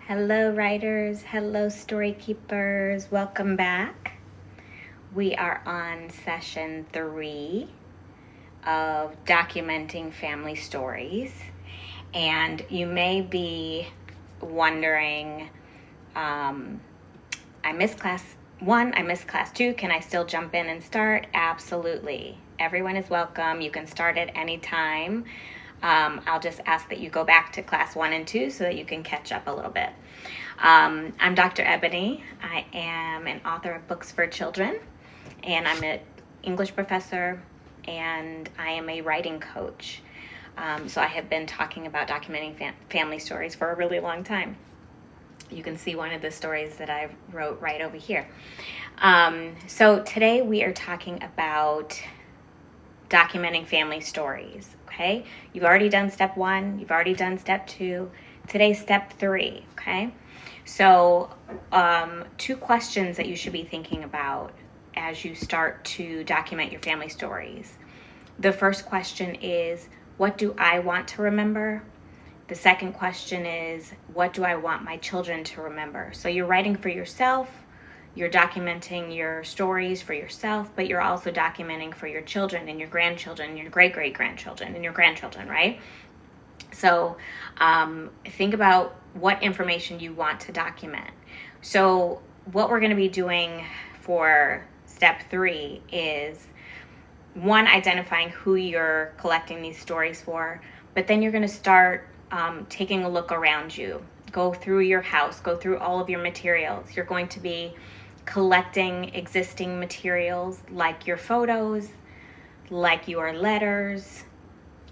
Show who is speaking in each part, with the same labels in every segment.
Speaker 1: Hello, writers. Hello, story keepers. Welcome back. We are on session 3 of documenting family stories. And you may be wondering, I missed class 1, I missed class 2. Can I still jump in and start? Absolutely. Everyone is welcome. You can start at any time. I'll just ask that you go back to class 1 and 2 so that you can catch up a little bit. I'm Dr. Ebony. I am an author of books for children, and I'm an English professor, and I am a writing coach. So I have been talking about documenting family stories for a really long time. You can see one of the stories that I wrote right over here. So today we are talking about documenting family stories, okay? You've already done step 1, you've already done step 2. Today's step 3, okay? So 2 questions that you should be thinking about as you start to document your family stories. The first question is, what do I want to remember? The second question is, what do I want my children to remember? So you're writing for yourself, you're documenting your stories for yourself, but you're also documenting for your children and your grandchildren, your great-great-grandchildren and your grandchildren, right? So think about what information you want to document. So what we're going to be doing for step 3 is, 1, identifying who you're collecting these stories for, but then you're going to start taking a look around you. Go through your house, go through all of your materials. You're going to be collecting existing materials like your photos, like your letters,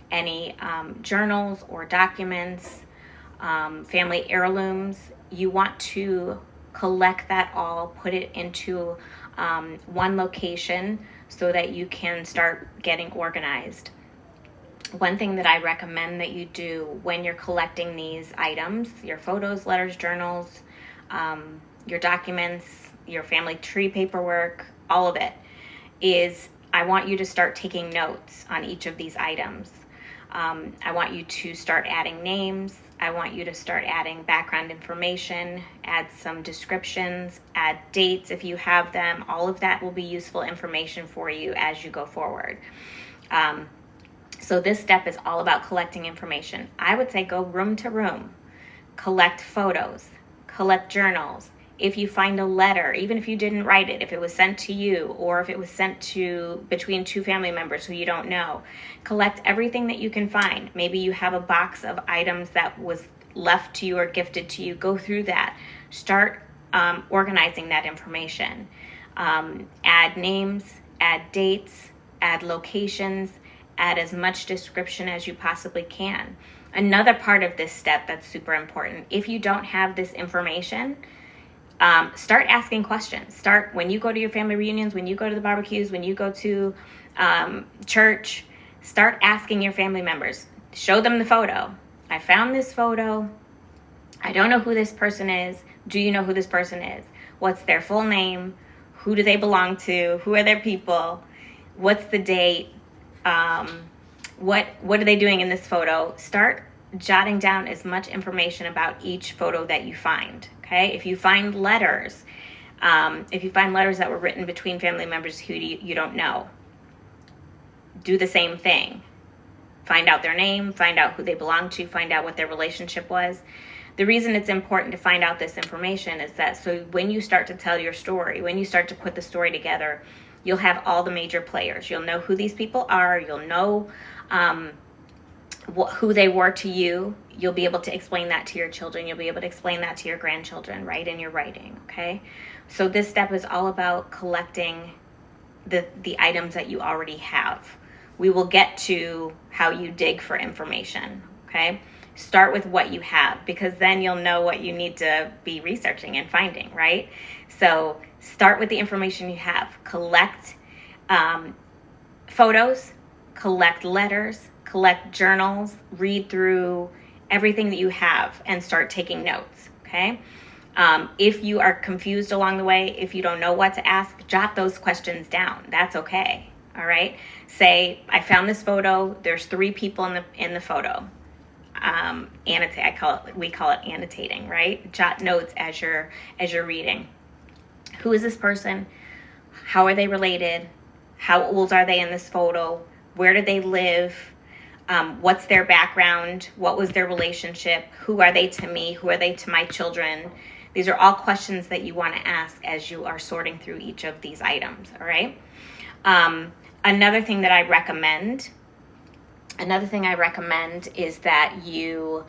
Speaker 1: any journals or documents, family heirlooms. You want to collect that all, put it into one location so that you can start getting organized. One thing that I recommend that you do when you're collecting these items, your photos, letters, journals, your documents, your family tree paperwork, all of it, is I want you to start taking notes on each of these items. I want you to start adding names. I want you to start adding background information, add some descriptions, add dates if you have them. All of that will be useful information for you as you go forward. So this step is all about collecting information. I would say go room to room, collect photos, collect journals. If you find a letter, even if you didn't write it, if it was sent to you or if it was sent to between 2 family members who you don't know, collect everything that you can find. Maybe you have a box of items that was left to you or gifted to you. Go through that. Start organizing that information. Add names, add dates, add locations, add as much description as you possibly can. Another part of this step that's super important, if you don't have this information, start asking questions. Start when you go to your family reunions, when you go to the barbecues, when you go to church, start asking your family members. Show them the photo. I found this photo. I don't know who this person is. Do you know who this person is? What's their full name? Who do they belong to? Who are their people? What's the date? What are they doing in this photo? Start jotting down as much information about each photo that you find. Okay, if you find letters, that were written between family members who you don't know, do the same thing. Find out their name, find out who they belong to, find out what their relationship was. The reason it's important to find out this information is that so when you start to tell your story, when you start to put the story together, you'll have all the major players. You'll know who these people are. You'll know who they were to you. You'll be able to explain that to your children. You'll be able to explain that to your grandchildren, right, in your writing, okay? So this step is all about collecting the items that you already have. We will get to how you dig for information, okay? Start with what you have, because then you'll know what you need to be researching and finding, right? So start with the information you have. Collect photos, collect letters, collect journals, read through everything that you have and start taking notes, okay? If you are confused along the way, if you don't know what to ask, jot those questions down. That's okay, all right? Say, I found this photo. There's 3 people in the photo. annotate. We call it annotating, right? Jot notes as you're reading. Who is this person? How are they related? How old are they in this photo? Where do they live? What's their background? What was their relationship? Who are they to me? Who are they to my children? These are all questions that you want to ask as you are sorting through each of these items, all right? Another thing I recommend is that you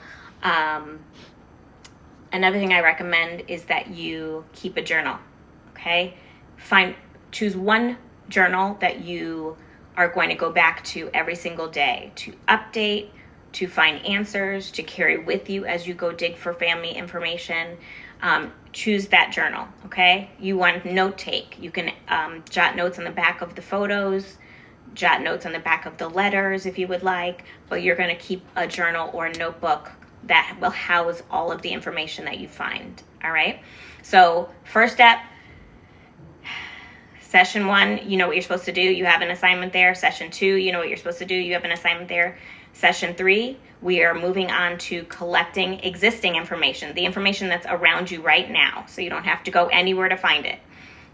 Speaker 1: keep a journal, okay? Choose one journal that you are going to go back to every single day to update, to find answers, to carry with you as you go dig for family information. Choose that journal, okay? You want to note take. You can jot notes on the back of the photos, jot notes on the back of the letters if you would like, but you're going to keep a journal or a notebook that will house all of the information that you find, all right? So first step, Session 1, you know what you're supposed to do. You have an assignment there. Session 2, you know what you're supposed to do. You have an assignment there. Session 3, we are moving on to collecting existing information, the information that's around you right now, so you don't have to go anywhere to find it.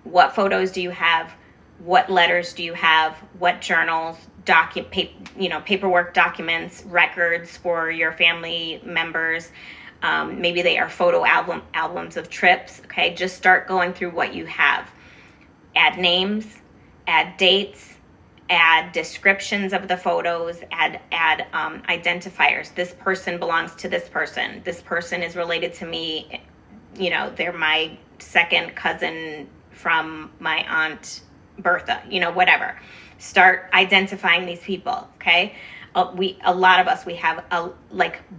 Speaker 1: What photos do you have? What letters do you have? What journals, paperwork documents, records for your family members? Maybe they are photo albums of trips. Okay, just start going through what you have. Add names, add dates, add descriptions of the photos, add identifiers. This person belongs to this person. This person is related to me. You know, they're my second cousin from my aunt Bertha, whatever. Start identifying these people, okay? A lot of us, we have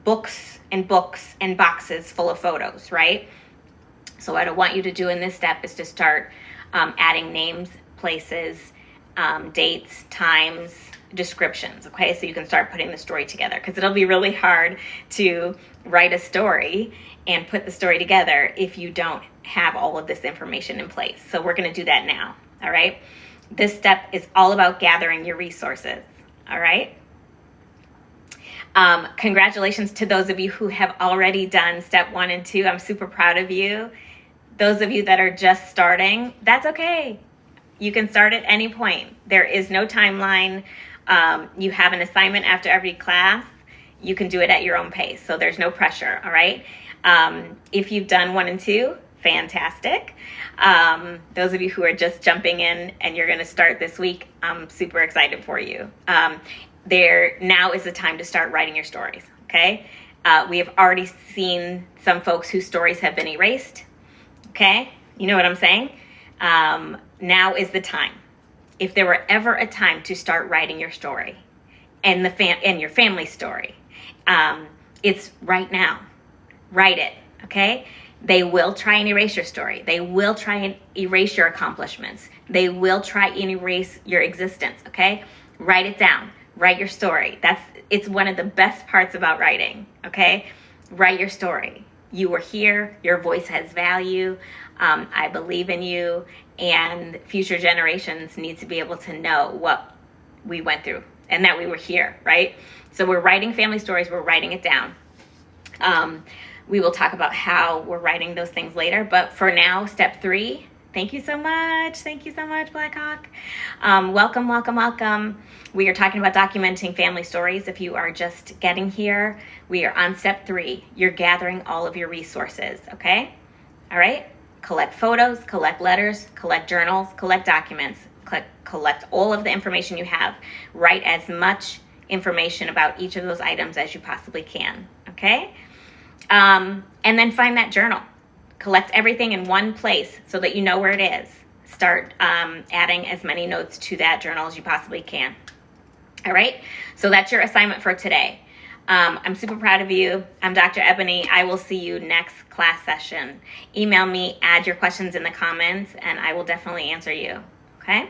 Speaker 1: books and boxes full of photos, right? So what I want you to do in this step is to start adding names, places, dates, times, descriptions, okay? So you can start putting the story together, because it'll be really hard to write a story and put the story together if you don't have all of this information in place. So we're going to do that now, all right? This step is all about gathering your resources, all right? Congratulations to those of you who have already done step 1 and 2. I'm super proud of you. Those of you that are just starting, that's okay. You can start at any point. There is no timeline. You have an assignment after every class. You can do it at your own pace, so there's no pressure, all right? If you've done 1 and 2, fantastic. Those of you who are just jumping in and you're going to start this week, I'm super excited for you. Now is the time to start writing your stories, okay? We have already seen some folks whose stories have been erased, okay? You know what I'm saying? Now is the time. If there were ever a time to start writing your story and your family story, it's right now. Write it, okay? They will try and erase your story. They will try and erase your accomplishments. They will try and erase your existence, okay? Write it down. Write your story. It's one of the best parts about writing, okay? Write your story. You were here. Your voice has value. I believe in you, and future generations need to be able to know what we went through and that we were here, right? So we're writing family stories. We're writing it down. We will talk about how we're writing those things later, but for now, step 3. Thank you so much. Thank you so much, Blackhawk. Welcome, welcome, welcome. We are talking about documenting family stories. If you are just getting here, we are on step 3. You're gathering all of your resources, okay? All right? Collect photos, collect letters, collect journals, collect documents, collect all of the information you have. Write as much information about each of those items as you possibly can, okay? And then find that journal. Collect everything in one place so that you know where it is. Start adding as many notes to that journal as you possibly can. All right? So that's your assignment for today. I'm super proud of you. I'm Dr. Ebony. I will see you next class session. Email me, add your questions in the comments, and I will definitely answer you. Okay?